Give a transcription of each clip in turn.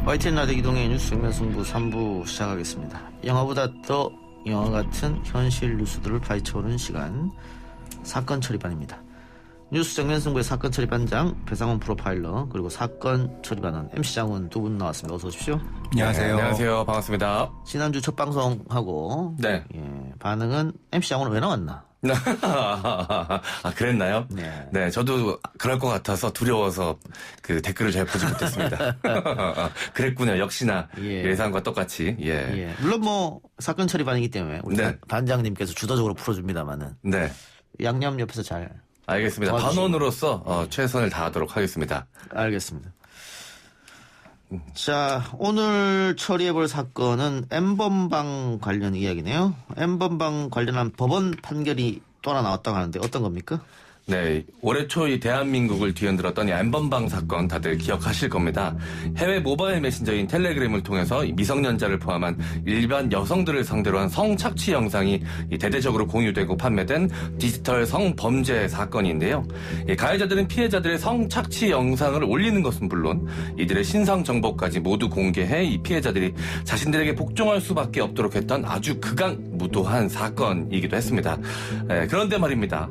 YTN 라디오 이동의 뉴스 정면 승부 3부 시작하겠습니다. 영화보다 더 영화 같은 현실 뉴스들을 파헤쳐오는 시간, 사건 처리반입니다. 뉴스 정면 승부의 사건 처리반장 배상훈 프로파일러, 그리고 사건 처리반은 MC 장훈 두 분 나왔습니다. 어서 오십시오. 안녕하세요. 네, 안녕하세요. 반갑습니다. 지난주 첫 방송하고 네. 반응은 MC 장훈은 왜 나왔나? 아, 그랬나요? 네. 저도 그럴 것 같아서 두려워서 그 댓글을 잘 보지 못했습니다. 그랬군요. 역시나 예상과 똑같이. 예. 물론 뭐 사건 처리반이기 때문에 우리 네. 반장님께서 주도적으로 풀어줍니다만은. 네. 양념 옆에서 잘. 알겠습니다. 반원으로서 최선을 다하도록 하겠습니다. 알겠습니다. 자, 오늘 처리해볼 사건은 N번방 관련 이야기네요. N번방 관련한 법원 판결이 또 하나 나왔다고 하는데 어떤 겁니까? 네, 올해 초 이 대한민국을 뒤흔들었던 이 N번방 사건 다들 기억하실 겁니다. 해외 모바일 메신저인 텔레그램을 통해서 미성년자를 포함한 일반 여성들을 상대로 한 성착취 영상이 대대적으로 공유되고 판매된 디지털 성범죄 사건인데요. 가해자들은 피해자들의 성착취 영상을 올리는 것은 물론 이들의 신상 정보까지 모두 공개해 이 피해자들이 자신들에게 복종할 수밖에 없도록 했던 아주 극악무도한 사건이기도 했습니다. 그런데 말입니다.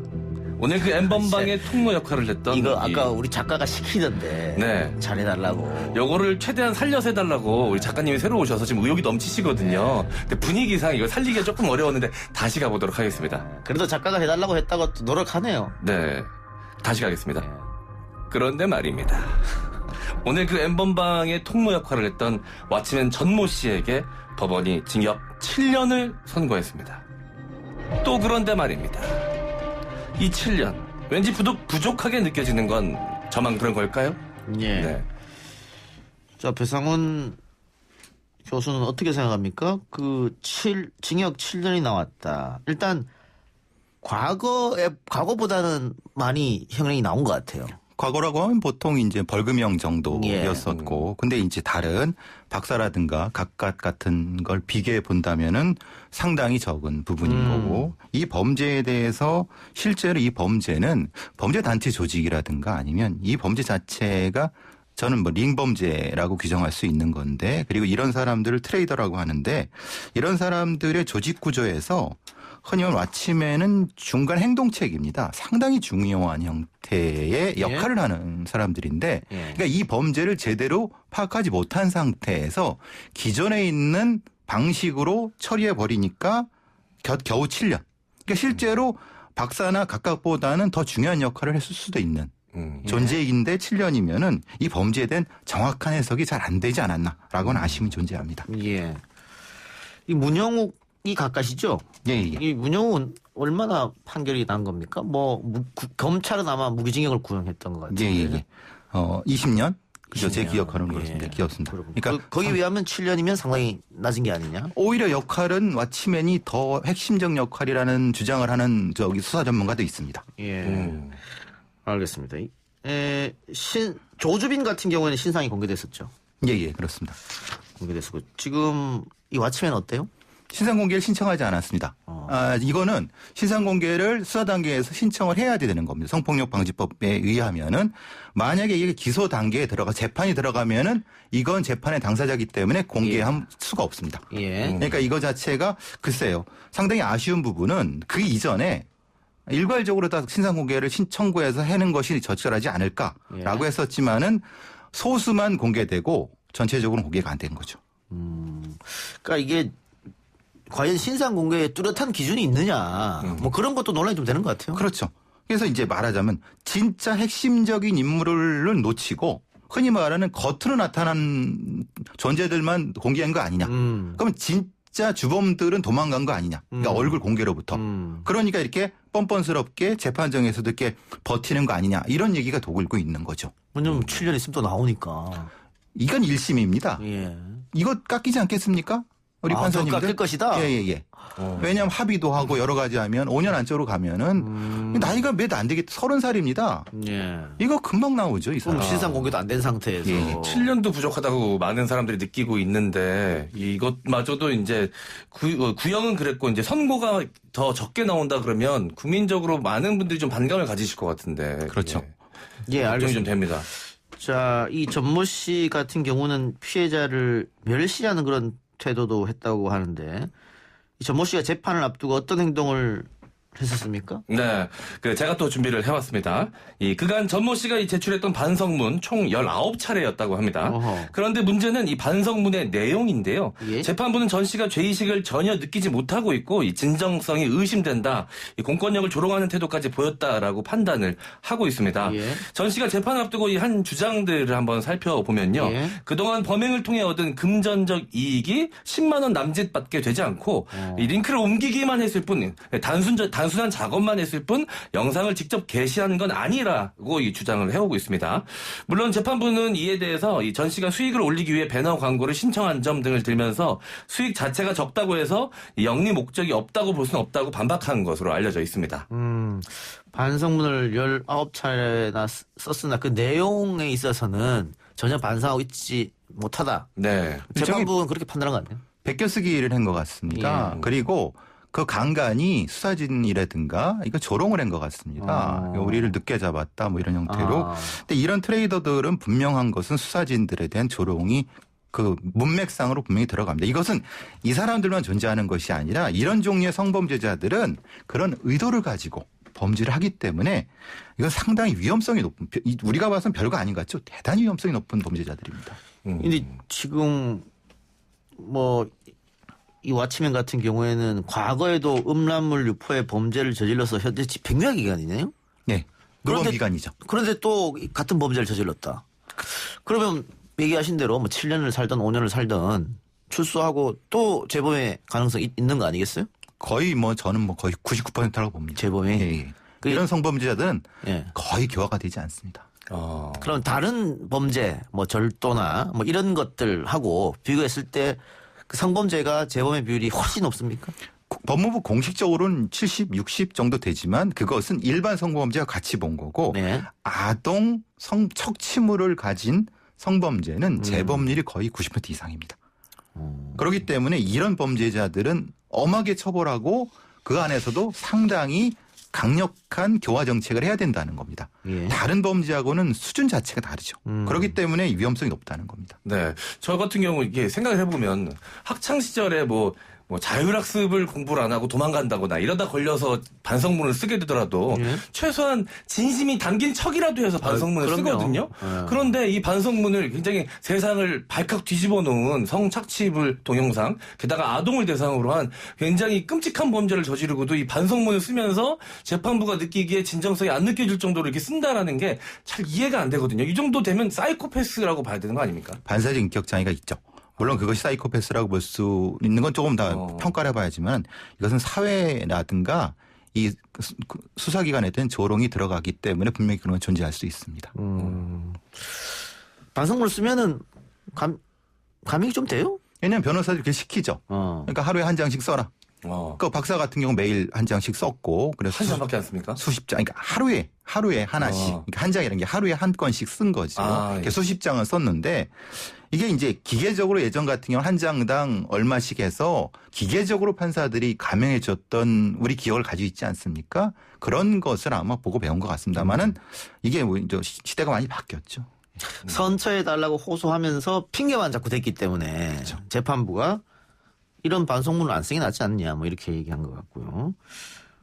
오늘 그 N번방의 통로 역할을 했던 이거 아까 우리 작가가 시키던데 네. 잘해달라고. 요거를 최대한 살려서 해달라고 우리 작가님이 새로 오셔서 지금 의욕이 넘치시거든요. 근데 분위기상 이거 살리기가 조금 어려웠는데 다시 가보도록 하겠습니다. 그래도 작가가 해달라고 했다고 또 노력하네요. 네, 다시 가겠습니다. 그런데 말입니다. 오늘 그 N번방의 통로 역할을 했던 왓츠맨 전모 씨에게 법원이 징역 7년을 선고했습니다. 또 그런데 말입니다. 이 7년 왠지 부족하게 느껴지는 건 저만 그런 걸까요? 예. 네. 자, 배상훈 교수는 어떻게 생각합니까? 징역 7년이 나왔다. 일단 과거보다는 많이 형량이 나온 것 같아요. 과거라고 하면 보통 이제 벌금형 정도였었고, 근데 이제 다른 박사라든가 각각 같은 걸 비교해 본다면은 상당히 적은 부분인 거고, 이 범죄에 대해서 실제로 이 범죄는 범죄 단체 조직이라든가 아니면 이 범죄 자체가 저는 뭐 링범죄라고 규정할 수 있는 건데, 그리고 이런 사람들을 트레이더라고 하는데, 이런 사람들의 조직 구조에서 흔히 왓츠맨은 중간 행동책입니다. 상당히 중요한 형태의 역할을 하는 사람들인데, 그러니까 이 범죄를 제대로 파악하지 못한 상태에서 기존에 있는 방식으로 처리해 버리니까 겨우 7년. 그러니까 실제로 박사나 각각보다는 더 중요한 역할을 했을 수도 있는 존재인데 7년이면은 이 범죄에 대한 정확한 해석이 잘 안 되지 않았나라고는 아쉬움이 존재합니다. 예. 이 문영욱이 가까시죠? 예. 이 문영욱은 얼마나 판결이 난 겁니까? 검찰은 아마 무기징역을 구형했던 것 같아요. 예. 20년? 그죠. 20년. 제 기억하는 그렇습니다. 기억습니다. 그러니까 거기에 비하면 7년이면 상당히 낮은 게 아니냐? 오히려 역할은 왓츠맨이 더 핵심적 역할이라는 주장을 하는 수사 전문가도 있습니다. 예. 알겠습니다. 조주빈 같은 경우에는 신상이 공개됐었죠. 예, 그렇습니다. 공개됐었고 지금 이 왓츠맨 어때요? 신상 공개를 신청하지 않았습니다. 이거는 신상 공개를 수사 단계에서 신청을 해야 되는 겁니다. 성폭력 방지법에 의하면은 만약에 이게 기소 단계에 재판이 들어가면은 이건 재판의 당사자이기 때문에 공개할 수가 없습니다. 그러니까 이거 자체가 글쎄요. 상당히 아쉬운 부분은 그 이전에 일괄적으로 다 신상 공개를 청구해서 하는 것이 적절하지 않을까라고 했었지만은 소수만 공개되고 전체적으로 공개가 안 된 거죠. 그러니까 이게 과연 신상 공개에 뚜렷한 기준이 있느냐, 뭐 그런 것도 논란이 좀 되는 것 같아요. 그렇죠. 그래서 이제 말하자면 진짜 핵심적인 인물을 놓치고 흔히 말하는 겉으로 나타난 존재들만 공개한 거 아니냐. 그럼 진짜 주범들은 도망간 거 아니냐. 그러니까 얼굴 공개로부터. 그러니까 이렇게 뻔뻔스럽게 재판정에서도 이렇게 버티는 거 아니냐. 이런 얘기가 도굴고 있는 거죠. 왜냐면 7년 있으면 또 나오니까. 이건 1심입니다. 이거 깎이지 않겠습니까? 우리 판사님들. 깎일 것이다? 예. 왜냐하면 합의도 하고 여러 가지 하면 5년 안쪽으로 가면은 나이가 몇 안 되겠다. 30살입니다. 이거 금방 나오죠. 이 사람. 신상 공개도 안 된 상태에서. 7년도 부족하다고 많은 사람들이 느끼고 있는데 이것마저도 이제 구형은 그랬고 이제 선고가 더 적게 나온다 그러면 국민적으로 많은 분들이 좀 반감을 가지실 것 같은데. 그렇죠. 알겠습니다. 좀 됩니다. 자, 이 전모 씨 같은 경우는 피해자를 멸시하는 그런 태도도 했다고 하는데 이 전모 씨가 재판을 앞두고 어떤 행동을 했었습니까? 네. 제가 또 준비를 해왔습니다. 그간 전모 씨가 제출했던 반성문 총 19차례였다고 합니다. 어허. 그런데 문제는 이 반성문의 내용인데요. 예? 재판부는 전 씨가 죄의식을 전혀 느끼지 못하고 있고 이 진정성이 의심된다. 이 공권력을 조롱하는 태도까지 보였다라고 판단을 하고 있습니다. 예. 전 씨가 재판을 앞두고 이 한 주장들을 한번 살펴보면요. 예. 그동안 범행을 통해 얻은 금전적 이익이 10만 원 남짓밖에 되지 않고 이 링크를 옮기기만 했을 뿐 단순한 작업만 했을 뿐 영상을 직접 게시한 건 아니라고 이 주장을 해오고 있습니다. 물론 재판부는 이에 대해서 이 전 씨가 수익을 올리기 위해 배너 광고를 신청한 점 등을 들면서 수익 자체가 적다고 해서 이 영리 목적이 없다고 볼 수는 없다고 반박한 것으로 알려져 있습니다. 반성문을 19차례나 썼으나 그 내용에 있어서는 전혀 반성하고 있지 못하다. 네. 재판부는 그렇게 판단한 거 아니에요? 베껴쓰기를 한 것 같습니다. 예. 그리고 그 강간이 수사진이라든가 이거 조롱을 한 것 같습니다. 우리를 늦게 잡았다 뭐 이런 형태로. 근데 이런 트레이더들은 분명한 것은 수사진들에 대한 조롱이 그 문맥상으로 분명히 들어갑니다. 이것은 이 사람들만 존재하는 것이 아니라 이런 종류의 성범죄자들은 그런 의도를 가지고 범죄를 하기 때문에 이건 상당히 위험성이 높은, 우리가 봐서는 별거 아닌 것 같죠. 대단히 위험성이 높은 범죄자들입니다. 근데 지금 이 왓치맨 같은 경우에는 과거에도 음란물 유포의 범죄를 저질러서 현재 집행유예 기간이네요. 네. 노범 기간이죠. 그런데 또 같은 범죄를 저질렀다. 그러면 얘기하신 대로 7년을 살든 5년을 살든 출소하고 또 재범의 가능성이 있는 거 아니겠어요? 거의 저는 거의 99%라고 봅니다. 재범이? 예. 이런 성범죄자들은 예. 거의 교화가 되지 않습니다. 그럼 다른 범죄, 절도나 이런 것들하고 비교했을 때 그 성범죄가 재범의 비율이 훨씬 높습니까? 법무부 공식적으로는 70, 60 정도 되지만 그것은 일반 성범죄와 같이 본 거고 네. 아동 척취물을 가진 성범죄는 재범률이 거의 90% 이상입니다. 그렇기 때문에 이런 범죄자들은 엄하게 처벌하고 그 안에서도 상당히 강력한 교화 정책을 해야 된다는 겁니다. 예. 다른 범죄하고는 수준 자체가 다르죠. 그렇기 때문에 위험성이 높다는 겁니다. 네. 저 같은 경우 이게 생각을 해보면 학창 시절에 자율학습을 공부를 안 하고 도망간다거나 이러다 걸려서 반성문을 쓰게 되더라도 최소한 진심이 담긴 척이라도 해서 반성문을 쓰거든요. 그런데 이 반성문을 굉장히 세상을 발칵 뒤집어 놓은 성착취물 동영상, 게다가 아동을 대상으로 한 굉장히 끔찍한 범죄를 저지르고도 이 반성문을 쓰면서 재판부가 느끼기에 진정성이 안 느껴질 정도로 이렇게 쓴다라는 게 잘 이해가 안 되거든요. 이 정도 되면 사이코패스라고 봐야 되는 거 아닙니까? 반사적 인격 장애가 있죠. 물론 그것이 사이코패스라고 볼 수 있는 건 조금 더 평가를 해봐야지만 이것은 사회라든가 이 수사기관에 대한 조롱이 들어가기 때문에 분명히 그런 건 존재할 수 있습니다. 반성문을 쓰면은 감액이 좀 돼요? 왜냐하면 변호사들이 그렇게 시키죠. 그러니까 하루에 한 장씩 써라. 그 박사 같은 경우 매일 한 장씩 썼고 그래서 한 장밖에 안 씁니까? 수십 장, 그러니까 하루에 하나씩, 그러니까 한 장이라는 게 하루에 한 건씩 쓴 거죠. 예. 수십 장을 썼는데 이게 이제 기계적으로 예전 같은 경우 한 장당 얼마씩 해서 기계적으로 판사들이 감형해 줬던 우리 기억을 가지고 있지 않습니까? 그런 것을 아마 보고 배운 것 같습니다만은 이게 이제 시대가 많이 바뀌었죠. 선처해달라고 호소하면서 핑계만 자꾸 댔기 때문에 그렇죠. 재판부가 이런 반성문을 안 쓰게 낫지 않냐 이렇게 얘기한 것 같고요.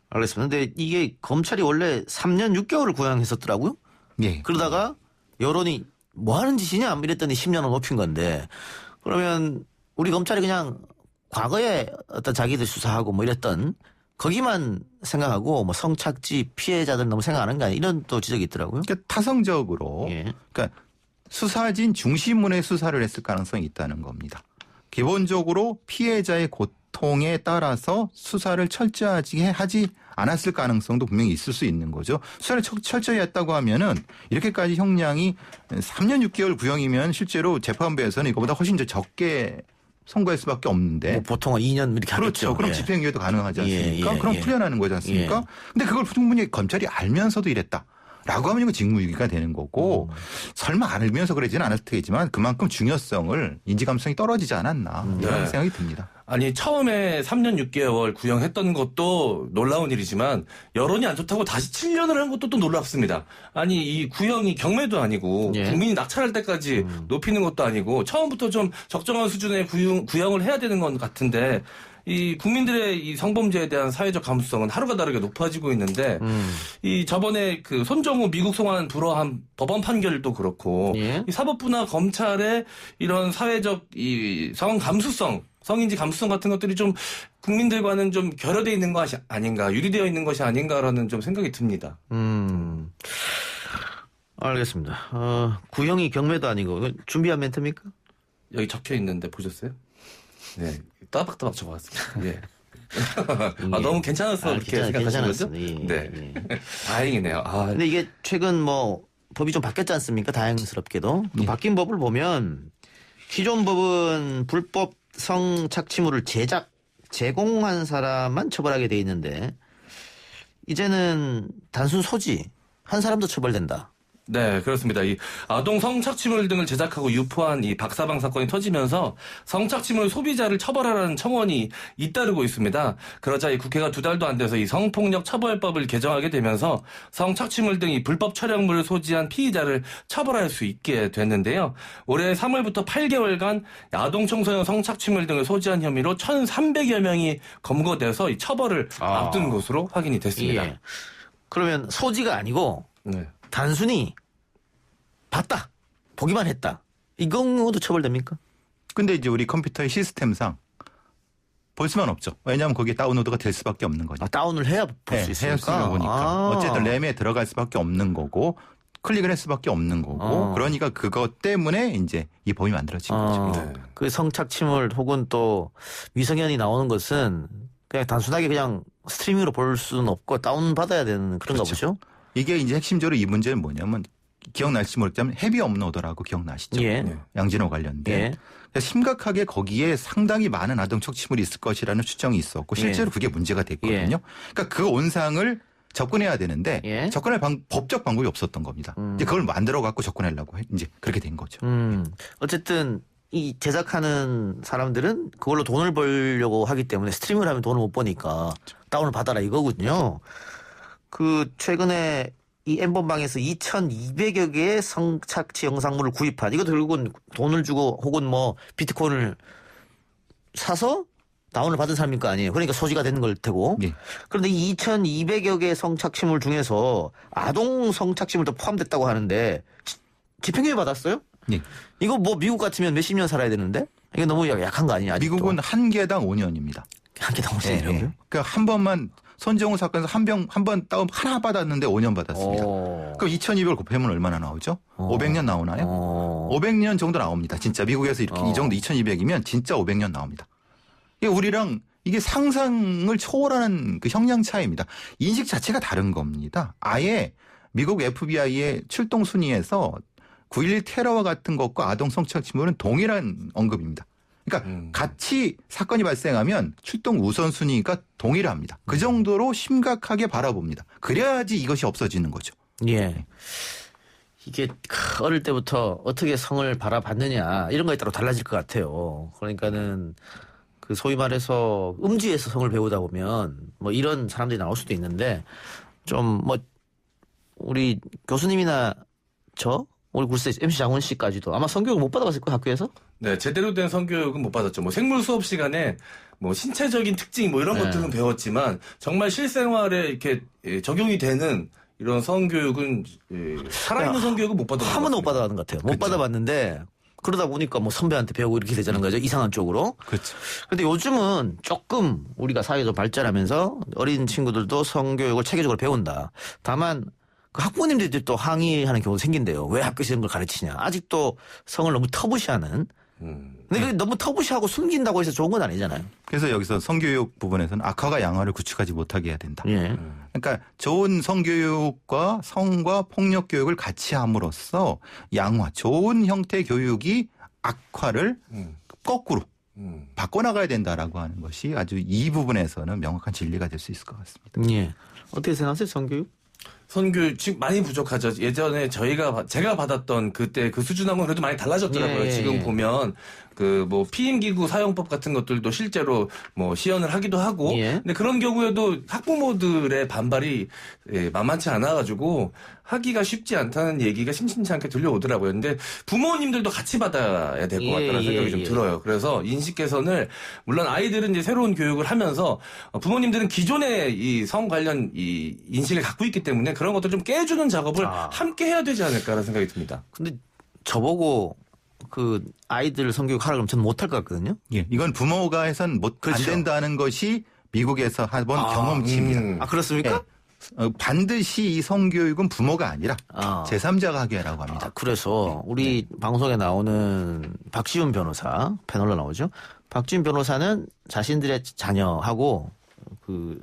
알겠습니다. 근데 이게 검찰이 원래 3년 6개월을 구형했었더라고요. 예. 그러다가 여론이 뭐 하는 짓이냐 이랬더니 10년을 높인 건데 그러면 우리 검찰이 그냥 과거에 어떤 자기들 수사하고 이랬던 거기만 생각하고 성착취 피해자들 너무 생각하는 거 아니야 이런 또 지적이 있더라고요. 그러니까 타성적으로 그러니까 수사진 중심문의 수사를 했을 가능성이 있다는 겁니다. 기본적으로 피해자의 고통에 따라서 수사를 철저하게 하지 않았을 가능성도 분명히 있을 수 있는 거죠. 수사를 철저히 했다고 하면은 이렇게까지 형량이 3년 6개월 구형이면 실제로 재판부에서는 이거보다 훨씬 더 적게 선고할 수밖에 없는데. 보통은 2년 이렇게 그렇죠. 하겠죠. 그럼 집행유예도 가능하지 않습니까? 그럼 풀려나는 거지 않습니까? 근데 그걸 충분히 검찰이 알면서도 이랬다. 라고 하면 이거 직무유기가 되는 거고 설마 알면서 그러지는 않았을 테지만 그만큼 중요성을 인지감성이 떨어지지 않았나 이런 생각이 듭니다. 아니 처음에 3년 6개월 구형했던 것도 놀라운 일이지만 여론이 안 좋다고 다시 7년을 한 것도 또 놀랍습니다. 아니 이 구형이 경매도 아니고 국민이 낙찰할 때까지 높이는 것도 아니고 처음부터 좀 적정한 수준의 구형을 해야 되는 건 같은데 이 국민들의 이 성범죄에 대한 사회적 감수성은 하루가 다르게 높아지고 있는데 이 저번에 그 손정우 미국 송환 불허한 법원 판결도 그렇고 이 사법부나 검찰의 이런 사회적 이 성인지 감수성 같은 것들이 좀 국민들과는 좀 결여되어 있는 것이 아닌가, 유리되어 있는 것이 아닌가라는 좀 생각이 듭니다. 알겠습니다. 구형이 경매도 아니고 준비한 멘트입니까? 여기 적혀 있는데 보셨어요? 네, 따박따박 적어왔습니다. 예. 너무 괜찮았어 그렇게 생각하시는 거죠? 네, 다행이네요. 근데 이게 최근 뭐 법이 좀 바뀌었지 않습니까? 다행스럽게도 바뀐 법을 보면 기존 법은 불법 성착취물을 제공한 사람만 처벌하게 돼 있는데 이제는 단순 소지 한 사람도 처벌된다. 네, 그렇습니다. 이 아동 성착취물 등을 제작하고 유포한 이 박사방 사건이 터지면서 성착취물 소비자를 처벌하라는 청원이 잇따르고 있습니다. 그러자 이 국회가 2달도 안 돼서 이 성폭력 처벌법을 개정하게 되면서 성착취물 등 이 불법 촬영물을 소지한 피의자를 처벌할 수 있게 됐는데요. 올해 3월부터 8개월간 아동 청소년 성착취물 등을 소지한 혐의로 1,300여 명이 검거돼서 이 처벌을 앞둔 것으로 확인이 됐습니다. 예. 그러면 소지가 아니고 단순히 봤다, 보기만 했다. 이 경우도 처벌됩니까? 근데 이제 우리 컴퓨터의 시스템상 볼 수만 없죠. 왜냐하면 거기에 다운로드가 될 수밖에 없는 거죠. 다운을 해야 볼 수 있으니까. 해야 보니까. 어쨌든 램에 들어갈 수밖에 없는 거고 클릭을 할 수밖에 없는 거고 그러니까 그것 때문에 이제 이 법이 만들어진 거죠. 그 성착취물 혹은 또 미성년이 나오는 것은 그냥 단순하게 그냥 스트리밍으로 볼 수는 없고 다운받아야 되는 그런가 보죠? 이게 이제 핵심적으로 이 문제는 뭐냐면 기억날지 모르겠지만 헤비 업로더라고 기억나시죠? 양진호 관련된. 심각하게 거기에 상당히 많은 아동 착취물이 있을 것이라는 추정이 있었고 실제로 그게 문제가 됐거든요. 그러니까 그 온상을 접근해야 되는데 접근할 법적 방법이 없었던 겁니다. 이제 그걸 만들어 갖고 접근하려고 이제 그렇게 된 거죠. 어쨌든 이 제작하는 사람들은 그걸로 돈을 벌려고 하기 때문에 스트리밍을 하면 돈을 못 버니까 다운을 받아라 이거군요. 그 최근에 이 엠번방에서 2,200여 개의 성착취 영상물을 구입한 이것도 결국은 돈을 주고 혹은 뭐 비트코인을 사서 다운을 받은 사람일 거 아니에요. 그러니까 소지가 되는 걸 테고. 그런데 이 2,200여 개의 성착취물 중에서 아동 성착취물도 포함됐다고 하는데 집행유예 받았어요? 이거 뭐 미국 같으면 몇십 년 살아야 되는데 이게 너무 약한 거 아니냐? 아직도. 미국은 한 개당 5년입니다. 한 개당 5년이라고요? 그러니까 한 번만 손정우 사건에서 한 번 다운 하나 받았는데 5년 받았습니다. 그럼 2,200을 곱하면 얼마나 나오죠? 500년 나오나요? 500년 정도 나옵니다. 진짜 미국에서 이렇게 이 정도 2,200이면 진짜 500년 나옵니다. 이게 우리랑 이게 상상을 초월하는 그 형량 차이입니다. 인식 자체가 다른 겁니다. 아예 미국 FBI의 출동 순위에서 9.11 테러와 같은 것과 아동 성착취물은 동일한 언급입니다. 그러니까 같이 사건이 발생하면 출동 우선순위가 동일합니다. 그 정도로 심각하게 바라봅니다. 그래야지 이것이 없어지는 거죠. 이게 어릴 때부터 어떻게 성을 바라봤느냐 이런 거에 따라 달라질 것 같아요. 그러니까는 그 소위 말해서 음지에서 성을 배우다 보면 뭐 이런 사람들이 나올 수도 있는데 좀 뭐 우리 교수님이나 우리 굴세 MC 장훈 씨까지도 아마 성교육을 못 받아봤을 거예요, 학교에서? 네, 제대로 된 성교육은 못 받았죠. 뭐 생물 수업 시간에 뭐 신체적인 특징 뭐 이런 것들은 배웠지만 정말 실생활에 이렇게 적용이 되는 이런 성교육은 살아있는 성교육은 못 받아봤어요. 한 번도 못 받아봤는 것 같아요. 못 받아봤는데 그러다 보니까 뭐 선배한테 배우고 이렇게 되자는 거죠. 이상한 쪽으로. 그렇죠. 근데 요즘은 조금 우리가 사회도 발전하면서 어린 친구들도 성교육을 체계적으로 배운다. 다만 그 학부모님들이 또 항의하는 경우도 생긴대요. 왜 학교에서 이런 걸 가르치냐. 아직도 성을 너무 터부시하는. 근데 그게 너무 터부시하고 숨긴다고 해서 좋은 건 아니잖아요. 그래서 여기서 성교육 부분에서는 악화가 양화를 구축하지 못하게 해야 된다. 그러니까 좋은 성교육과 성과 폭력 교육을 같이 함으로써 양화, 좋은 형태의 교육이 악화를 거꾸로 바꿔나가야 된다라고 하는 것이 아주 이 부분에서는 명확한 진리가 될 수 있을 것 같습니다. 어떻게 생각하세요, 성교육? 선교육 지금 많이 부족하죠. 예전에 제가 받았던 그때 그 수준하고는 그래도 많이 달라졌더라고요. 예. 지금 보면 그 뭐 피임기구 사용법 같은 것들도 실제로 뭐 시연을 하기도 하고. 예. 근데 그런 경우에도 학부모들의 반발이 만만치 않아가지고 하기가 쉽지 않다는 얘기가 심심치 않게 들려오더라고요. 근데 부모님들도 같이 받아야 될 것 같다는 생각이 좀 들어요. 그래서 인식 개선을 물론 아이들은 이제 새로운 교육을 하면서 부모님들은 기존의 이 성 관련 이 인식을 갖고 있기 때문에 그런 것들 좀 깨주는 작업을 함께 해야 되지 않을까라는 생각이 듭니다. 근데 저보고 그 아이들 성교육 하라 그러면 저는 못할 것 같거든요. 예, 이건 부모가 해선 안 된다는 것이 미국에서 한번 경험치입니다. 아, 그렇습니까? 예. 반드시 이 성교육은 부모가 아니라 제3자가 하게 하라고 합니다. 그래서 우리 방송에 나오는 박지훈 변호사 패널로 나오죠. 박지훈 변호사는 자신들의 자녀하고 그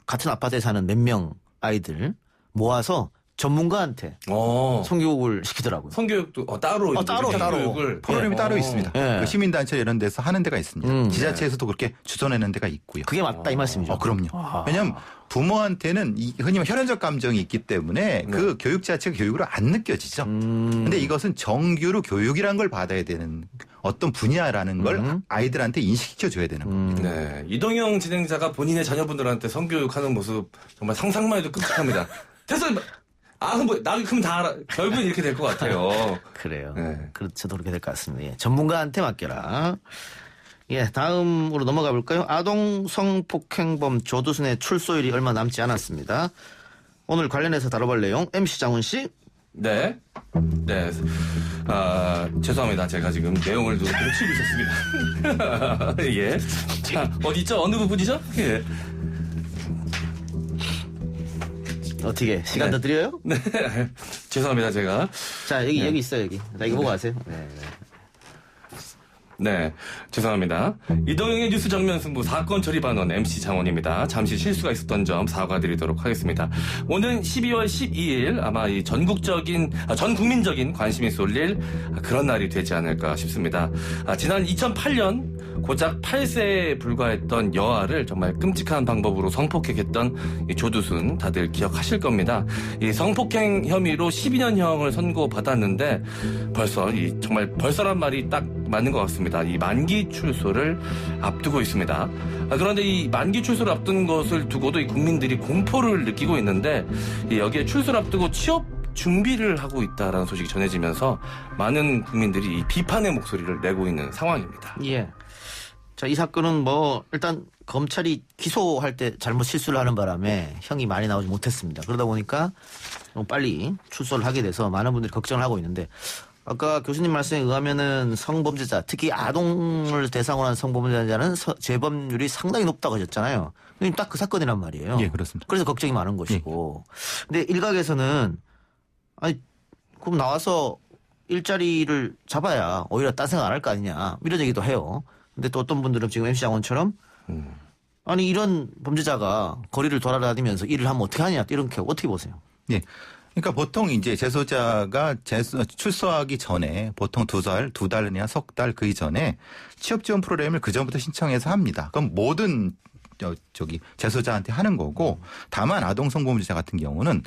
같은 아파트에 사는 몇 명 아이들 모아서 전문가한테 성교육을 시키더라고요. 성교육도 따로 따로 프로그램이 따로 있습니다. 그 시민단체 이런 데서 하는 데가 있습니다. 지자체에서도 그렇게 주선하는 데가 있고요. 그게 맞다 이 말씀이죠. 그럼요. 왜냐하면 부모한테는 흔히 말 혈연적 감정이 있기 때문에 그 교육 자체가 교육으로 안 느껴지죠. 근데 이것은 정규로 교육이란 걸 받아야 되는 어떤 분야라는 걸 아이들한테 인식시켜줘야 되는 겁니다. 네. 이동영 진행자가 본인의 자녀분들한테 성교육하는 모습 정말 상상만 해도 끔찍합니다. 됐어. 그럼 다 알아. 결국엔 이렇게 될 것 같아요. 그래요. 네. 저도 그렇게 될 것 같습니다. 예. 전문가한테 맡겨라. 예, 다음으로 넘어가 볼까요? 아동 성폭행범 조두순의 출소일이 얼마 남지 않았습니다. 오늘 관련해서 다뤄볼 내용 MC 장훈 씨. 네. 죄송합니다. 제가 지금 내용을 좀 치고 있었습니다. 예. 자, 어디 있죠? 어느 부분이죠? 예. 어떻게 시간 더 드려요? 네. 죄송합니다. 제가. 자, 여기 있어요, 여기. 자, 이거 보고 가세요. 네, 죄송합니다. 이동영의 뉴스 정면 승부 사건 처리 반원 MC 장원입니다. 잠시 실수가 있었던 점 사과드리도록 하겠습니다. 오는 12월 12일 아마 이 전 국민적인 관심이 쏠릴 그런 날이 되지 않을까 싶습니다. 지난 2008년 고작 8세에 불과했던 여아를 정말 끔찍한 방법으로 성폭행했던 이 조두순 다들 기억하실 겁니다. 이 성폭행 혐의로 12년형을 선고받았는데 벌써란 말이 딱 맞는 것 같습니다. 이 만기 출소를 앞두고 있습니다. 그런데 이 만기 출소를 앞둔 것을 두고도 이 국민들이 공포를 느끼고 있는데 여기에 출소를 앞두고 취업 준비를 하고 있다라는 소식이 전해지면서 많은 국민들이 이 비판의 목소리를 내고 있는 상황입니다. 예. 자, 이 사건은 일단 검찰이 기소할 때 잘못 실수를 하는 바람에 형이 많이 나오지 못했습니다. 그러다 보니까 너무 빨리 출소를 하게 돼서 많은 분들이 걱정을 하고 있는데 아까 교수님 말씀에 의하면은 성범죄자, 특히 아동을 대상으로 한 성범죄자는 재범률이 상당히 높다고 하셨잖아요. 딱 그 사건이란 말이에요. 예, 그렇습니다. 그래서 걱정이 많은 것이고. 근데 일각에서는 그럼 나와서 일자리를 잡아야 오히려 딴 생각 안 할 거 아니냐 이런 얘기도 해요. 근데 또 어떤 분들은 지금 MC 장원처럼 이런 범죄자가 거리를 돌아다니면서 일을 하면 어떻게 하냐 이렇게 어떻게 보세요? 예. 그러니까 보통 이제 재소자가 출소하기 전에 보통 두 달이나 석 달 그 이전에 취업 지원 프로그램을 그 전부터 신청해서 합니다. 그럼 모든 재소자한테 하는 거고 다만 아동 성범죄자 같은 경우는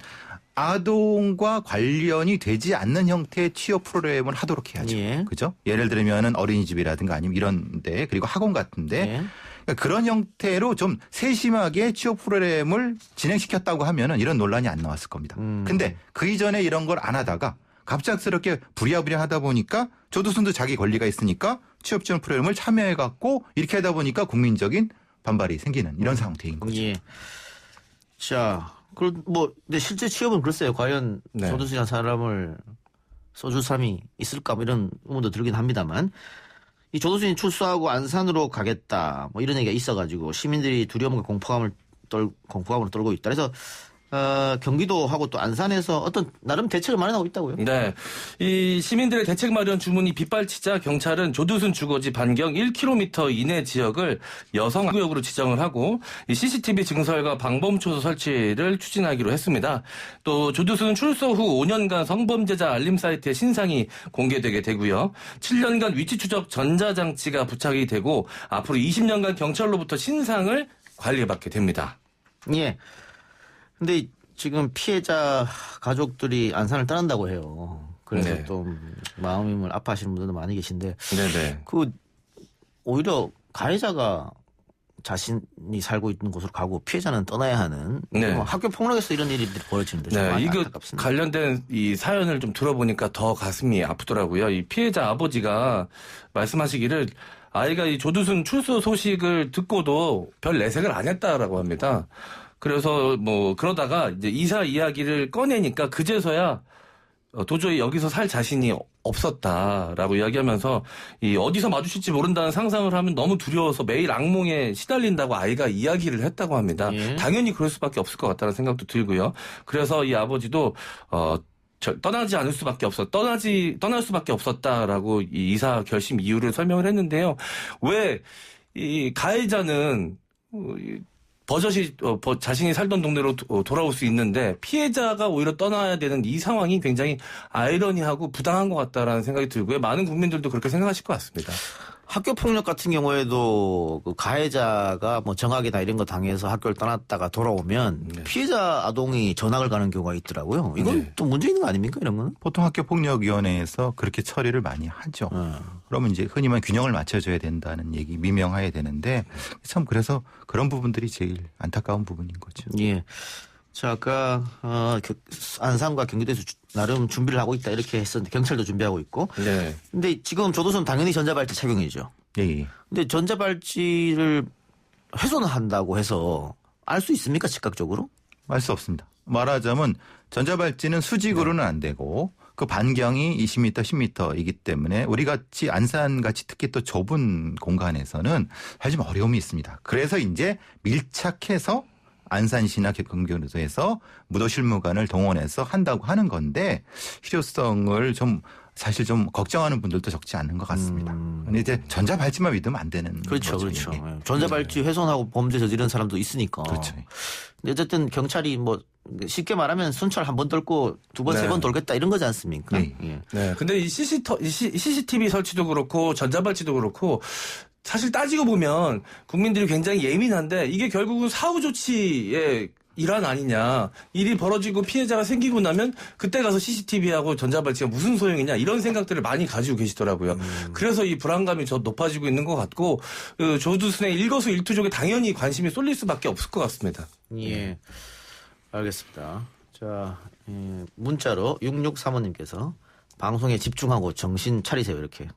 아동과 관련이 되지 않는 형태의 취업 프로그램을 하도록 해야죠. 예. 그죠? 예를 들면은 어린이집이라든가 아니면 이런 데 그리고 학원 같은데 예. 그러니까 그런 형태로 좀 세심하게 취업 프로그램을 진행시켰다고 하면은 이런 논란이 안 나왔을 겁니다. 근데 그 이전에 이런 걸 안 하다가 갑작스럽게 부랴부랴 하다 보니까 조두순도 자기 권리가 있으니까 취업 지원 프로그램을 참여해 갖고 이렇게 하다 보니까 국민적인 반발이 생기는 이런 상태인 거죠. 예. 자, 근데 실제 취업은 글쎄요. 과연 조두순이라는 사람을 써줄 사람이 있을까 이런 의문도 들긴 합니다만 이 조두순이 출소하고 안산으로 가겠다 이런 얘기가 있어가지고 시민들이 두려움과 공포감을 떨고 있다. 그래서 경기도하고 또 안산에서 어떤 나름 대책을 마련하고 있다고요? 네. 이 시민들의 대책 마련 주문이 빗발치자 경찰은 조두순 주거지 반경 1km 이내 지역을 여성 구역으로 지정을 하고 이 CCTV 증설과 방범초소 설치를 추진하기로 했습니다. 또 조두순은 출소 후 5년간 성범죄자 알림 사이트에 신상이 공개되게 되고요. 7년간 위치 추적 전자장치가 부착이 되고 앞으로 20년간 경찰로부터 신상을 관리받게 됩니다. 예. 근데 지금 피해자 가족들이 안산을 떠난다고 해요. 그래서 네. 또 마음을 아파하시는 분들도 많이 계신데 네네. 그 오히려 가해자가 자신이 살고 있는 곳으로 가고 피해자는 떠나야 하는 네. 학교 폭력에서 이런 일이 벌어지는데 좀 네, 많이 이거 안타깝습니다. 관련된 이 사연을 좀 들어보니까 더 가슴이 아프더라고요. 이 피해자 아버지가 말씀하시기를 아이가 이 조두순 출소 소식을 듣고도 별 내색을 안 했다라고 합니다. 그래서 뭐 그러다가 이제 이사 이야기를 꺼내니까 그제서야 도저히 여기서 살 자신이 없었다라고 이야기하면서 이 어디서 마주칠지 모른다는 상상을 하면 너무 두려워서 매일 악몽에 시달린다고 아이가 이야기를 했다고 합니다. 예. 당연히 그럴 수밖에 없을 것 같다는 생각도 들고요. 그래서 이 아버지도 떠날 수밖에 없었다라고 이 이사 결심 이유를 설명을 했는데요. 왜 이 가해자는 버젓이 자신이 살던 동네로 돌아올 수 있는데 피해자가 오히려 떠나야 되는 이 상황이 굉장히 아이러니하고 부당한 것 같다라는 생각이 들고요. 많은 국민들도 그렇게 생각하실 것 같습니다. 학교 폭력 같은 경우에도 그 가해자가 뭐 정학이나 이런 거 당해서 학교를 떠났다가 돌아오면 네. 피해자 아동이 전학을 가는 경우가 있더라고요. 이건 네. 또 문제 있는 거 아닙니까 이런 거는? 보통 학교폭력위원회에서 그렇게 처리를 많이 하죠. 그러면 이제 흔히 말하면 균형을 맞춰줘야 된다는 얘기 미명해야 되는데 참 그래서 그런 부분들이 제일 안타까운 부분인 거죠. 예. 자, 아까 안산과 경기도에서 나름 준비를 하고 있다 이렇게 했었는데 경찰도 준비하고 있고. 네. 근데 지금 조두순 당연히 전자발찌 착용이죠. 예, 예. 근데 전자발찌를 훼손한다고 해서 알 수 있습니까 즉각적으로? 알 수 없습니다. 말하자면 전자발찌는 수직으로는 안 되고 그 반경이 20m, 10m이기 때문에 우리 같이 안산같이 특히 또 좁은 공간에서는 사실 좀 어려움이 있습니다. 그래서 이제 밀착해서 안산시나 경기도에서 무도실무관을 동원해서 한다고 하는 건데 실효성을 좀 사실 좀 걱정하는 분들도 적지 않은 것 같습니다. 근데 이제 전자발찌만 믿으면 안 되는 그렇죠, 거죠. 그렇죠. 이게. 전자발찌 훼손하고 범죄 저지른 사람도 있으니까. 그렇죠. 근데 어쨌든 경찰이 뭐 쉽게 말하면 순찰 한 번 돌고 두 번, 네. 세 번 돌겠다 이런 거지 않습니까? 네. 예. 네. 근데 이 CCTV 설치도 그렇고 전자발찌도 그렇고 사실 따지고 보면 국민들이 굉장히 예민한데 이게 결국은 사후 조치의 일환 아니냐. 일이 벌어지고 피해자가 생기고 나면 그때 가서 CCTV하고 전자발찌가 무슨 소용이냐 이런 생각들을 많이 가지고 계시더라고요. 그래서 이 불안감이 더 높아지고 있는 것 같고 조두순의 일거수일투족에 당연히 관심이 쏠릴 수밖에 없을 것 같습니다. 예. 알겠습니다. 자, 문자로 6635님께서 방송에 집중하고 정신 차리세요 이렇게.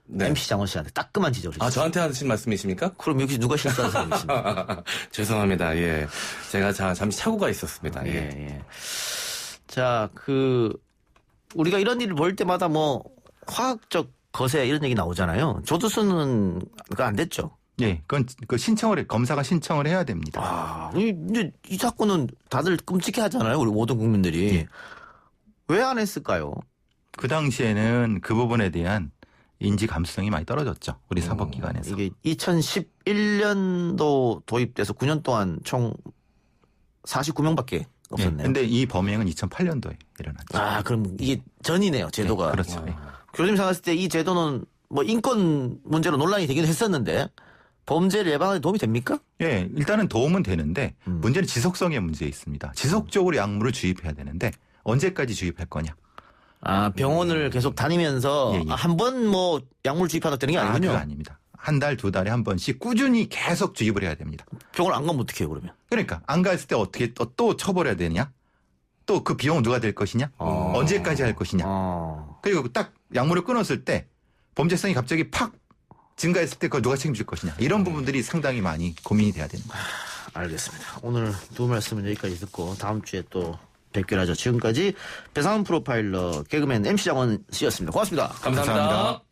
네. MC 장원 씨한테 따끔한 지적을 아, 해주셨어요. 저한테 하신 말씀이십니까? 그럼 역시 누가 실수한 사람이십니까? 죄송합니다. 예. 제가 잠시 착오가 있었습니다. 예, 예. 예. 자, 우리가 이런 일을 볼 때마다 뭐 화학적 거세 이런 얘기 나오잖아요. 조두순은 그거 안 됐죠. 예, 그건 검사가 신청을 해야 됩니다. 이제 이 사건은 다들 끔찍해 하잖아요. 우리 모든 국민들이. 예. 왜 안 했을까요? 그 당시에는 그 부분에 대한 인지 감수성이 많이 떨어졌죠. 우리 사법기관에서. 이게 2011년도 도입돼서 9년 동안 총 49명밖에 없었네요. 그런데 이 범행은 2008년도에 일어났죠. 그럼 이게 전이네요, 제도가. 네, 그렇죠. 네. 교수님 생각했을 때 이 제도는 뭐 인권 문제로 논란이 되긴 했었는데 범죄를 예방하는 데 도움이 됩니까? 예, 일단은 도움은 되는데 문제는 지속성의 문제에 있습니다. 지속적으로 약물을 주입해야 되는데 언제까지 주입할 거냐? 병원을 계속 다니면서 예, 예. 한 번 뭐 약물 주입하다 되는 게 아니군요. 그거 아닙니다. 한 달, 두 달에 한 번씩 꾸준히 계속 주입을 해야 됩니다. 병원 안 가면 어떻게 해요, 그러면? 그러니까 안 갔을 때 어떻게 또 처벌해야 되냐? 또 그 비용은 누가 될 것이냐? 언제까지 할 것이냐? 그리고 딱 약물을 끊었을 때 범죄성이 갑자기 팍 증가했을 때 그걸 누가 책임질 것이냐? 이런 부분들이 상당히 많이 고민이 돼야 되는 거예요. 알겠습니다. 오늘 두 말씀은 여기까지 듣고 다음 주에 또 뵙기로 하죠. 지금까지 배상훈 프로파일러 개그맨 MC 장원 씨였습니다. 고맙습니다. 감사합니다.